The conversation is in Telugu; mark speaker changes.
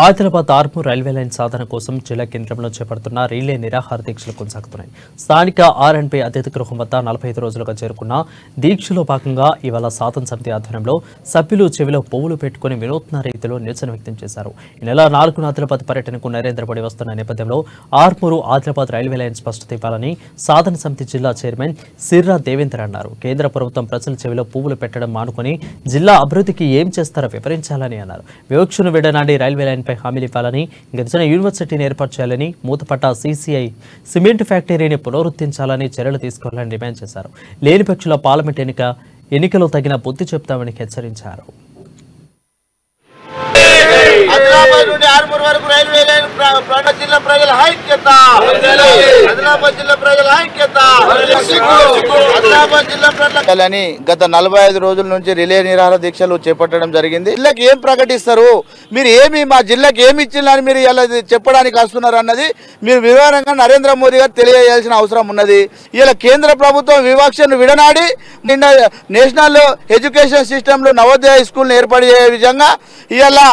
Speaker 1: ఆదిలాబాద్ ఆర్మూర్ రైల్వే లైన్ సాధన కోసం జిల్లా కేంద్రంలో చేపడుతున్న రీలే నిరాహార దీక్షలు కొనసాగుతున్నాయి. స్థానిక ఆర్ఎండ్పీ అతిథి గృహం వద్ద 45 రోజులుగా చేరుకున్న దీక్షలో భాగంగా ఇవాళ సాధన సమితి ఆధ్వర్యంలో సభ్యులు చెవిలో పువ్వులు పెట్టుకుని వినూత్న రీతిలో నిరసన వ్యక్తం చేశారు. ఈ నెల 4న ఆదిలాబాద్ పర్యటనకు నరేంద్ర మోడీ వస్తున్న నేపథ్యంలో ఆర్మూరు ఆదిలాబాద్ రైల్వే లైన్ స్పష్టత ఇవ్వాలని సాధన సమితి జిల్లా చైర్మన్ సిర్రా దేవేందర్ అన్నారు. కేంద్ర ప్రభుత్వం ప్రజల చెవిలో పువ్వులు పెట్టడం మానుకుని జిల్లా అభివృద్ధికి ఏం చేస్తారో వివరించాలని అన్నారు. వివక్షను విడనాడి రైల్వే లైన్ హామీలు ఇవ్వాలని, గిరిజన యూనివర్సిటీని ఏర్పాటు చేయాలని, మూతపట్ట CCI సిమెంట్ ఫ్యాక్టరీని పునరుద్ధరించాలని చర్యలు తీసుకోవాలని డిమాండ్ చేశారు. లేని పక్షుల పార్లమెంట్ ఎన్నికలో తగిన బుద్ధి చెప్తామని హెచ్చరించారు.
Speaker 2: ఆదిలాబాద్ నుండి ఆర్మూర్ వరకు రైల్వే లైన్ జిల్లా ప్రజల ఐక్యత. ఆదిలాబాద్ జిల్లా ప్రజల ఐక్యత. ఆదిలాబాద్ జిల్లా ప్రజలని గత 45 రోజుల నుంచి రిలే నిరాహార దీక్షలు చేపట్టడం జరిగింది. జిల్లాకి ఏం ప్రకటిస్తారు, మీరు ఏమి మా జిల్లాకి ఏమి ఇచ్చిందని మీరు ఇలా చెప్పడానికి వస్తున్నారు అన్నది మీరు వివరంగా నరేంద్ర మోదీ గారు తెలియజేయాల్సిన అవసరం ఉన్నది. ఇలా కేంద్ర ప్రభుత్వం వివక్షను విడనాడి నేషనల్ ఎడ్యుకేషన్ సిస్టంలో నవోదయ స్కూల్ని ఏర్పాటు చేసే విధంగా ఇలా